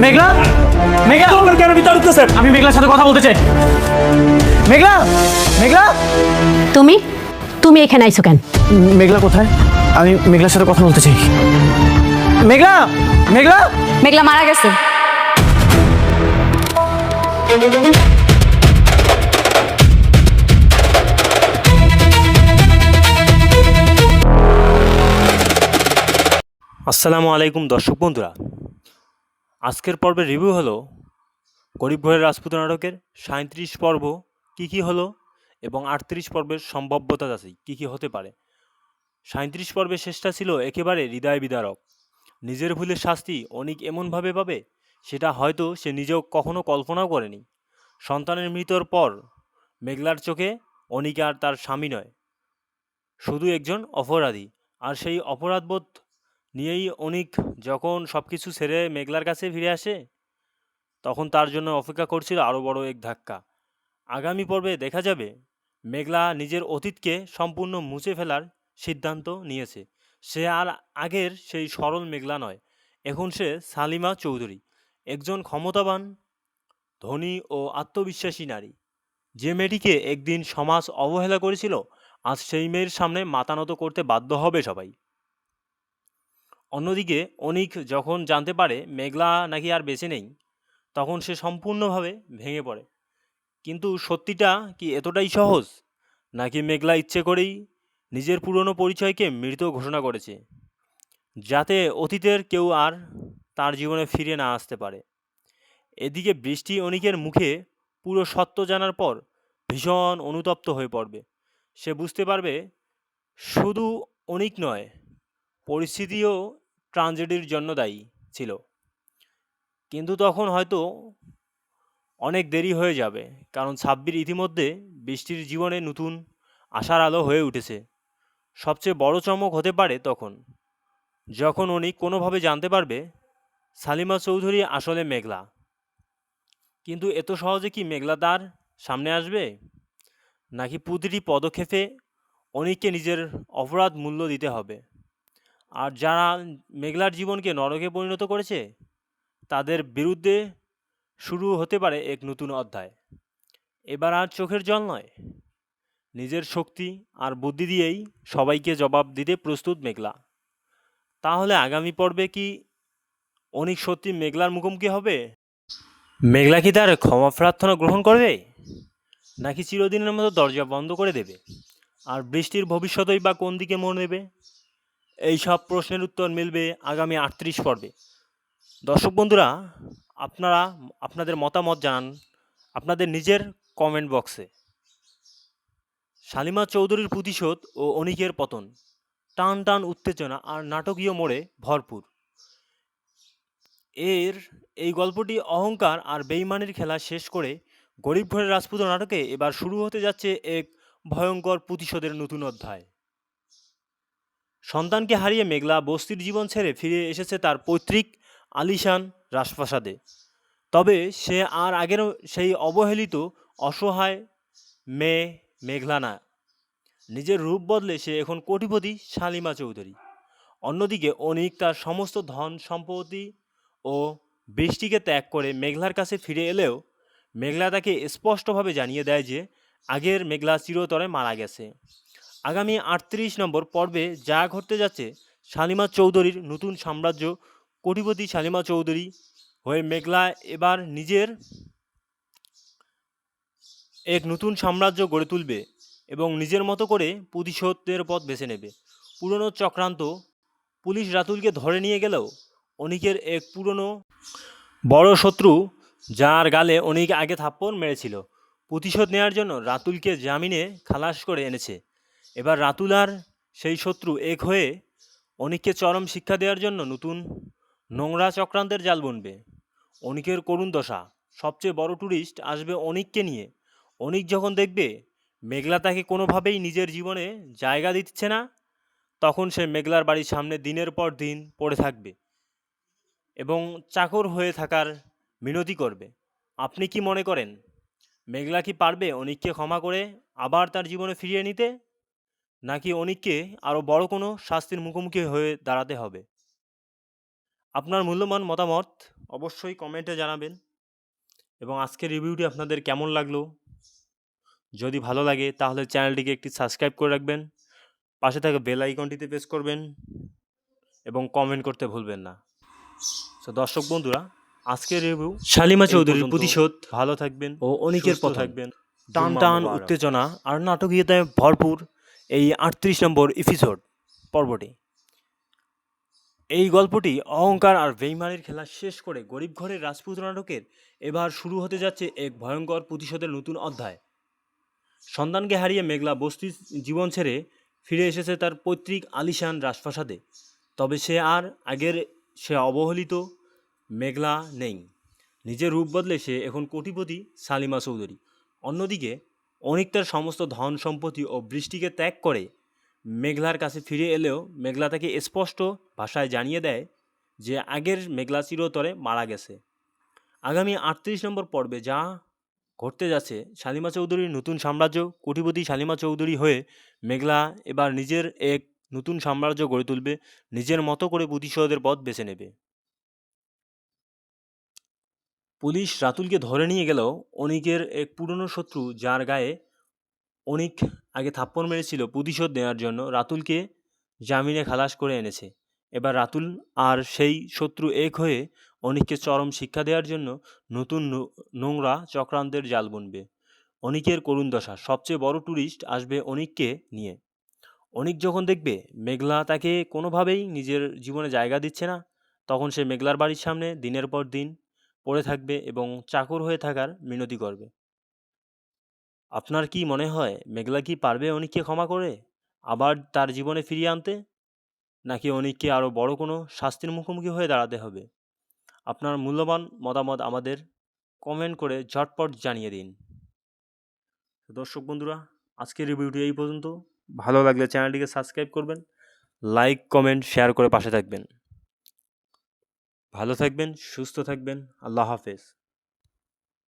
মেঘলা, মেঘলা, তোমরা কেন ভিতরে ঢুকতেছেন? আমি মেঘলার সাথে কথা বলতে চাই। মেঘলা, মেঘলা, তুমি তুমি এখানে আইছো কেন? মেঘলা কোথায়? আমি মেঘলার সাথে কথা বলতে চাই। মেঘলা, মেঘলা, মেঘলা মারা গেছে। আসসালামু আলাইকুম দর্শক বন্ধুরা, আজকের পর্বের রিভিউ হলো গরিব ঘরের রাজপুত নাটকের 37 পর্ব কি কি হলো এবং 38 পর্বের সম্ভাব্যতা আছে কি কি হতে পারে। 37 পর্বের শেষটা ছিল একেবারে হৃদয় বিদারক। নিজের ভুলের শাস্তি অনেক এমনভাবে পাবে সেটা হয়তো সে নিজেও কখনো কল্পনাও করেনি। সন্তানের মৃত্যুর পর মেঘলার চোখে অনিক আর তার স্বামী নয়, শুধু একজন অপরাধী। আর সেই অপরাধবোধ নিয়েই অনিক যখন সব কিছু ছেড়ে মেঘলার কাছে ফিরে আসে, তখন তার জন্য অপেক্ষা করছিল আরও বড় এক ধাক্কা। আগামী পর্বে দেখা যাবে মেঘলা নিজের অতীতকে সম্পূর্ণ মুছে ফেলার সিদ্ধান্ত নিয়েছে। সে আর আগের সেই সরল মেঘলা নয়, এখন সে সালিমা চৌধুরী, একজন ক্ষমতাবান, ধনী ও আত্মবিশ্বাসী নারী। যে মেয়েটিকে একদিন সমাজ অবহেলা করেছিল, আজ সেই মেয়ের সামনে মাথা নত করতে বাধ্য হবে সবাই। অন্যদিকে অনিক যখন জানতে পারে মেঘলা নাকি আর বেঁচে নেই, তখন সে সম্পূর্ণভাবে ভেঙে পড়ে। কিন্তু সত্যিটা কি এতটাই সহজ, নাকি মেঘলা ইচ্ছে করেই নিজের পুরনো পরিচয়কে মৃত ঘোষণা করেছে, যাতে অতীতের কেউ আর তার জীবনে ফিরে না আসতে পারে? এদিকে বৃষ্টি অনিকের মুখে পুরো সত্য জানার পর ভীষণ অনুতপ্ত হয়ে পড়বে। সে বুঝতে পারবে শুধু অনিক নয়, পরিস্থিতিও ট্রাজেডির জন্য দায়ী ছিল। কিন্তু তখন হয়তো অনেক দেরি হয়ে যাবে, কারণ সাব্বির ইতিমধ্যে বৃষ্টির জীবনে নতুন আশার আলো হয়ে উঠেছে। সবচেয়ে বড় চমক হতে পারে তখন, যখন অনিক কোনোভাবে জানতে পারবে সালিমা চৌধুরী আসলে মেঘলা। কিন্তু এত সহজে কি মেঘলা তার সামনে আসবে, নাকি প্রতিটি পদক্ষেপে অনিককে নিজের অপরাধ মূল্য দিতে হবে? আর যারা মেঘলার জীবনকে নরকে পরিণত করেছে, তাদের বিরুদ্ধে শুরু হতে পারে এক নতুন অধ্যায়। এবার আর চোখের জল নয়, নিজের শক্তি আর বুদ্ধি দিয়েই সবাইকে জবাব দিতে প্রস্তুত মেঘলা। তাহলে আগামী পর্বে কি অনিক সত্যি মেঘলার মুখোমুখি হবে? মেঘলা কি তার ক্ষমা প্রার্থনা গ্রহণ করবে, নাকি চিরদিনের মতো দরজা বন্ধ করে দেবে? আর বৃষ্টির ভবিষ্যতই বা কোন দিকে মোড় নেবে? এই সব প্রশ্নের উত্তর মিলবে আগামী 38 পর্বে। দর্শক বন্ধুরা, আপনারা আপনাদের মতামত জানান আপনাদের নিজের কমেন্ট বক্সে। শালিমা চৌধুরীর প্রতিশোধ ও অনিকের পতন, টান টান উত্তেজনা আর নাটকীয় মোড়ে ভরপুর। এই গল্পটি অহংকার আর বেইমানির খেলা শেষ করে গরিব ঘরের রাজপুত নাটকে এবার শুরু হতে যাচ্ছে এক ভয়ঙ্কর প্রতিশোধের নতুন অধ্যায়। সন্তানকে হারিয়ে মেঘলা বস্তির জীবন ছেড়ে ফিরে এসেছে তার পৈতৃক আলিশান রাজপ্রাসাদে। তবে সে আর আগের সেই অবহেলিত অসহায় মেয়ে মেঘলা না। নিজের রূপ বদলে সে এখন কোটিপতি শালিমা চৌধুরী। অন্যদিকে অনিক তার সমস্ত ধন সম্পত্তি ও বৃষ্টিকে ত্যাগ করে মেঘলার কাছে ফিরে এলেও মেঘলা তাকে স্পষ্টভাবে জানিয়ে দেয় যে আগের মেঘলা চিরতরে মারা গেছে। আগামী 38 নম্বর পর্বে যা ঘটতে যাচ্ছে, শালিমা চৌধুরীর নতুন সাম্রাজ্য, কোটিপতি শালিমা চৌধুরী হয়ে মেঘলা এবার নিজের এক নতুন সাম্রাজ্য গড়ে তুলবে এবং নিজের মতো করে প্রতিশোধের পথ বেছে নেবে। পুরনো চক্রান্ত, পুলিশ রাতুলকে ধরে নিয়ে গেলেও অনিকের এক পুরনো বড় শত্রু, যার গালে অনিক আগে থাপ্পড় মেরেছিল, প্রতিশোধ নেওয়ার জন্য রাতুলকে জামিনে খালাস করে এনেছে। এবার রাতুল আর সেই শত্রু এক হয়ে অনিককে চরম শিক্ষা দেওয়ার জন্য নতুন নোংরা চক্রান্তের জাল বুনবে। অনিকের করুণ দশা, সবচেয়ে বড় টুরিস্ট আসবে অনিককে নিয়ে। অনিক যখন দেখবে মেঘলা তাকে কোনোভাবেই নিজের জীবনে জায়গা দিচ্ছে না, তখন সে মেঘলার বাড়ির সামনে দিনের পর দিন পড়ে থাকবে এবং চাকর হয়ে থাকার মিনতি করবে। আপনি কি মনে করেন, মেঘলা কি পারবে অনিককে ক্ষমা করে আবার তার জীবনে ফিরিয়ে নিতে, নাকি অনিককে আরও বড় কোনো শাস্তির মুখোমুখি হয়ে দাঁড়াতে হবে? আপনার মূল্যবান মতামত অবশ্যই কমেন্টে জানাবেন। এবং আজকের রিভিউটি আপনাদের কেমন লাগলো, যদি ভালো লাগে তাহলে চ্যানেলটিকে একটি সাবস্ক্রাইব করে রাখবেন, পাশে থাকা বেল আইকনটিতে প্রেস করবেন এবং কমেন্ট করতে ভুলবেন না। তো দর্শক বন্ধুরা, আজকের রিভিউ শালিমা চৌধুরীর প্রতিশোধ। ভালো থাকবেন ও অনিকের পথ থাকবেন। টান টান উত্তেজনা আর নাটকীয়তায় ভরপুর এই 38 নম্বর এপিসোড পর্বটি। এই গল্পটি অহংকার আর বেইমানির খেলা শেষ করে গরিব ঘরের রাজপুত নাটকের এবার শুরু হতে যাচ্ছে এক ভয়ঙ্কর প্রতিশোধের নতুন অধ্যায়। সন্তানকে হারিয়ে মেঘলা বস্তির জীবন ছেড়ে ফিরে এসেছে তার পৈতৃক আলিশান রাজপ্রাসাদে। তবে সে অবহেলিত মেঘলা নেই। নিজের রূপ বদলে সে এখন কোটিপতি শালিমা চৌধুরী। অন্যদিকে অনিক তার সমস্ত ধন সম্পত্তি ও বৃষ্টিকে ত্যাগ করে মেঘলার কাছে ফিরে এলেও মেঘলা তাকে স্পষ্ট ভাষায় জানিয়ে দেয় যে আগের মেঘলা চিরতরে মারা গেছে। আগামী 38 নম্বর পর্বে যা ঘটতে যাচ্ছে, শালিমা চৌধুরীর নতুন সাম্রাজ্য, কোটিপতি শালিমা চৌধুরী হয়ে মেঘলা এবার নিজের এক নতুন সাম্রাজ্য গড়ে তুলবে, নিজের মতো করে প্রতিশোধের পথ বেছে নেবে। পুলিশ রাতুলকে ধরে নিয়ে গেলেও অনিকের এক পুরনো শত্রু, যার গায়ে অনিক আগে থাপ্পড় মেরেছিল, প্রতিশোধ নেওয়ার জন্য রাতুলকে জামিনে খালাস করে এনেছে। এবার রাতুল আর সেই শত্রু এক হয়ে অনিককে চরম শিক্ষা দেওয়ার জন্য নতুন নোংরা চক্রান্তের জাল বুনবে। অনিকের করুণ দশা। সবচেয়ে বড় টুরিস্ট আসবে অনিককে নিয়ে। অনিক যখন দেখবে মেঘলা তাকে কোনোভাবেই নিজের জীবনে জায়গা দিচ্ছে না, তখন সে মেঘলার বাড়ির সামনে দিনের পর দিন পড়ে থাকবে এবং চাকর হয়ে থাকার মিনতি করবে। আপনার কি মনে হয় মেঘলা কি পারবে অনিককে ক্ষমা করে আবার তার জীবনে ফিরিয়ে আনতে, নাকি অনিককে আরও বড় কোনো শাস্তির মুখোমুখি হয়ে দাঁড়াতে হবে? আপনার মূল্যবান মতামত আমাদের কমেন্ট করে ঝটপট জানিয়ে দিন। দর্শক বন্ধুরা, আজকের রিভিউটি এই পর্যন্ত। ভালো লাগলে চ্যানেলটিকে সাবস্ক্রাইব করবেন, লাইক কমেন্ট শেয়ার করে পাশে থাকবেন। ভালো থাকবেন, সুস্থ থাকবেন। আল্লাহ হাফেজ।